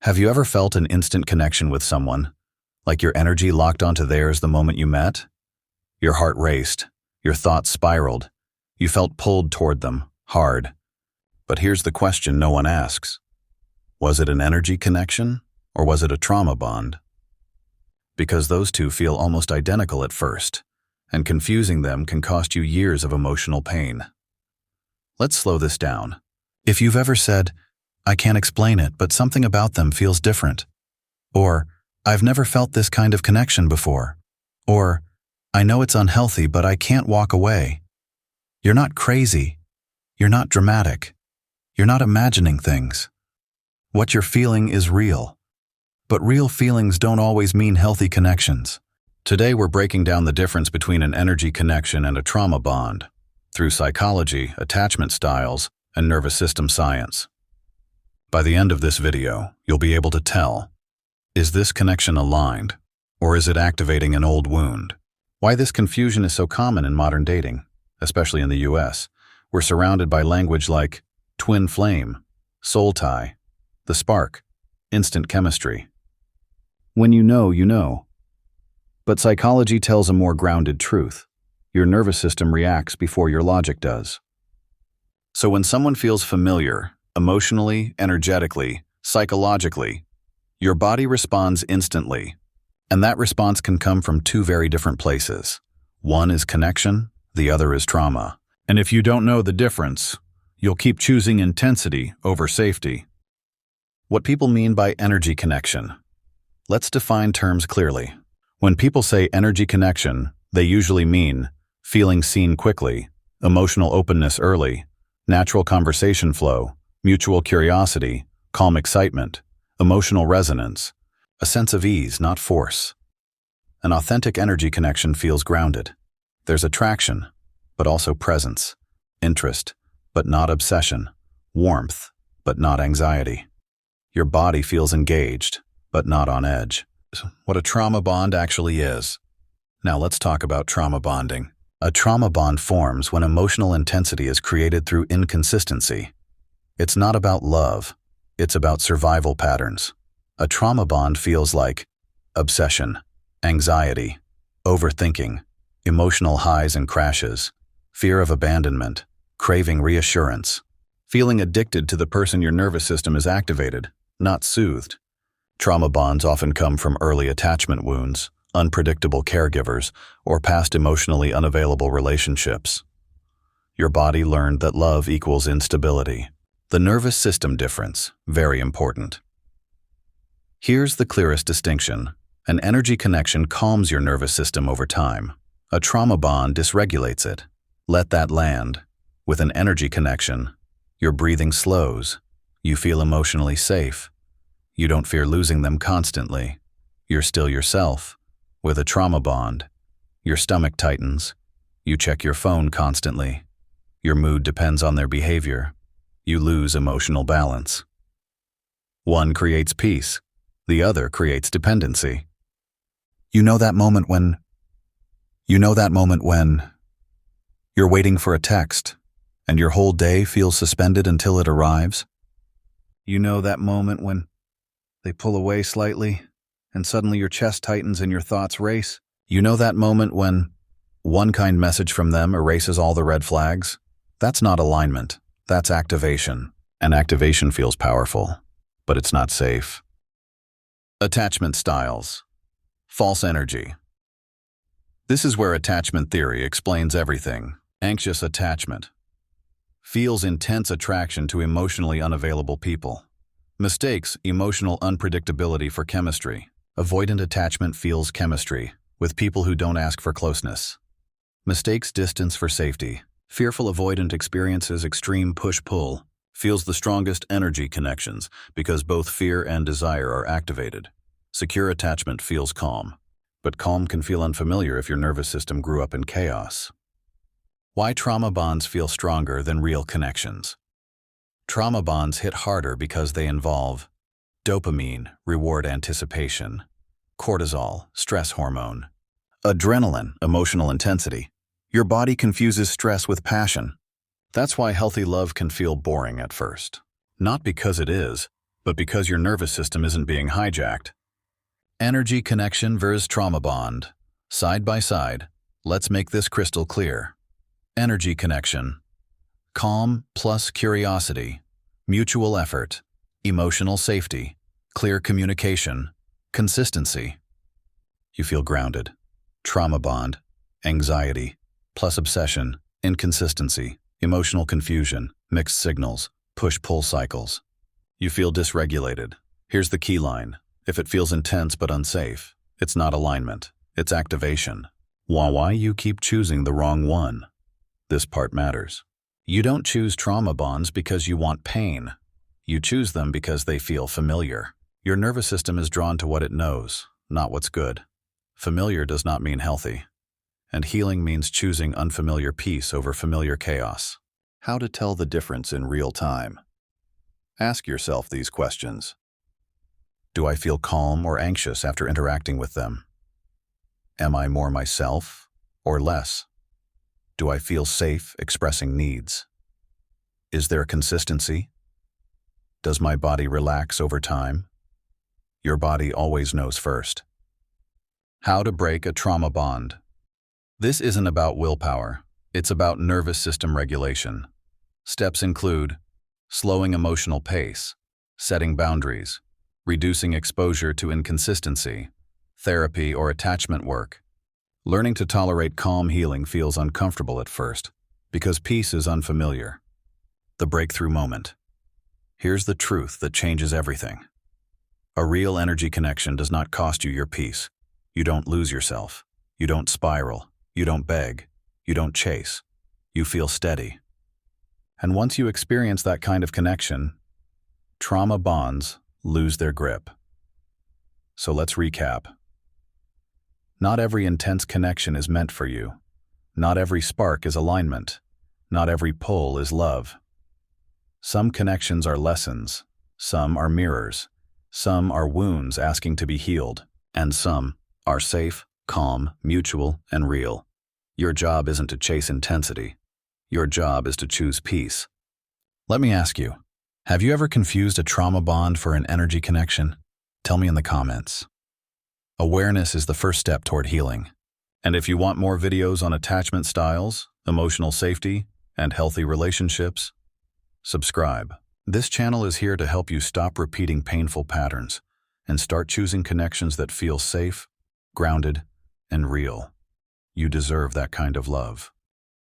Have you ever felt an instant connection with someone, like your energy locked onto theirs the moment you met? Your heart raced, your thoughts spiraled, you felt pulled toward them, hard. But here's the question no one asks. Was it an energy connection, or was it a trauma bond? Because those two feel almost identical at first, and confusing them can cost you years of emotional pain. Let's slow this down. If you've ever said, "I can't explain it, but something about them feels different," or "I've never felt this kind of connection before," or "I know it's unhealthy, but I can't walk away," you're not crazy. You're not dramatic. You're not imagining things. What you're feeling is real. But real feelings don't always mean healthy connections. Today we're breaking down the difference between an energy connection and a trauma bond through psychology, attachment styles, and nervous system science. By the end of this video, you'll be able to tell, is this connection aligned, or is it activating an old wound? Why this confusion is so common in modern dating, especially in the US. We're surrounded by language like twin flame, soul tie, the spark, instant chemistry. When you know, you know. But psychology tells a more grounded truth. Your nervous system reacts before your logic does. So when someone feels familiar, emotionally, energetically, psychologically, your body responds instantly. And that response can come from two very different places. One is connection, the other is trauma. And if you don't know the difference, you'll keep choosing intensity over safety. What people mean by energy connection. Let's define terms clearly. When people say energy connection, they usually mean feeling seen quickly, emotional openness early, natural conversation flow, mutual curiosity, calm excitement, emotional resonance, a sense of ease, not force. An authentic energy connection feels grounded. There's attraction, but also presence, interest, but not obsession, warmth, but not anxiety. Your body feels engaged, but not on edge. What a trauma bond actually is. Now let's talk about trauma bonding. A trauma bond forms when emotional intensity is created through inconsistency. It's not about love, it's about survival patterns. A trauma bond feels like obsession, anxiety, overthinking, emotional highs and crashes, fear of abandonment, craving reassurance, feeling addicted to the person your nervous system is activated, not soothed. Trauma bonds often come from early attachment wounds, unpredictable caregivers, or past emotionally unavailable relationships. Your body learned that love equals instability. The nervous system difference, very important. Here's the clearest distinction. An energy connection calms your nervous system over time. A trauma bond dysregulates it. Let that land. With an energy connection, your breathing slows. You feel emotionally safe. You don't fear losing them constantly. You're still yourself. With a trauma bond, your stomach tightens. You check your phone constantly. Your mood depends on their behavior. You lose emotional balance. One creates peace. The other creates dependency. You know that moment when you're waiting for a text and your whole day feels suspended until it arrives? You know that moment when they pull away slightly and suddenly your chest tightens and your thoughts race? You know that moment when one kind message from them erases all the red flags? That's not alignment, that's activation. And activation feels powerful, but it's not safe. Attachment styles. False energy. This is where attachment theory explains everything. Anxious attachment. Feels intense attraction to emotionally unavailable people. Mistakes emotional unpredictability for chemistry. Avoidant attachment feels chemistry, with people who don't ask for closeness. Mistakes distance for safety. Fearful avoidant experiences extreme push-pull. Feels the strongest energy connections because both fear and desire are activated. Secure attachment feels calm, but calm can feel unfamiliar if your nervous system grew up in chaos. Why trauma bonds feel stronger than real connections? Trauma bonds hit harder because they involve dopamine, reward anticipation, cortisol, stress hormone, adrenaline, emotional intensity. Your body confuses stress with passion. That's why healthy love can feel boring at first. Not because it is, but because your nervous system isn't being hijacked. Energy connection versus trauma bond. Side by side, let's make this crystal clear. Energy connection. Calm plus curiosity, mutual effort, emotional safety, clear communication, consistency. You feel grounded. Trauma bond, anxiety, plus obsession, inconsistency, emotional confusion, mixed signals, push-pull cycles. You feel dysregulated. Here's the key line. If it feels intense but unsafe, it's not alignment, it's activation. Why you keep choosing the wrong one? This part matters. You don't choose trauma bonds because you want pain. You choose them because they feel familiar. Your nervous system is drawn to what it knows, not what's good. Familiar does not mean healthy. And healing means choosing unfamiliar peace over familiar chaos. How to tell the difference in real time? Ask yourself these questions. Do I feel calm or anxious after interacting with them? Am I more myself or less? Do I feel safe expressing needs? Is there consistency? Does my body relax over time? Your body always knows first. How to break a trauma bond. This isn't about willpower. It's about nervous system regulation. Steps include slowing emotional pace, setting boundaries, reducing exposure to inconsistency, therapy or attachment work. Learning to tolerate calm healing feels uncomfortable at first because peace is unfamiliar. The breakthrough moment. Here's the truth that changes everything. A real energy connection does not cost you your peace. You don't lose yourself. You don't spiral. You don't beg. You don't chase. You feel steady. And once you experience that kind of connection, trauma bonds lose their grip. So let's recap. Not every intense connection is meant for you. Not every spark is alignment. Not every pull is love. Some connections are lessons. Some are mirrors. Some are wounds asking to be healed. And some are safe, calm, mutual, and real. Your job isn't to chase intensity. Your job is to choose peace. Let me ask you, have you ever confused a trauma bond for an energy connection? Tell me in the comments. Awareness is the first step toward healing. And if you want more videos on attachment styles, emotional safety, and healthy relationships, subscribe. This channel is here to help you stop repeating painful patterns and start choosing connections that feel safe, grounded, and real. You deserve that kind of love.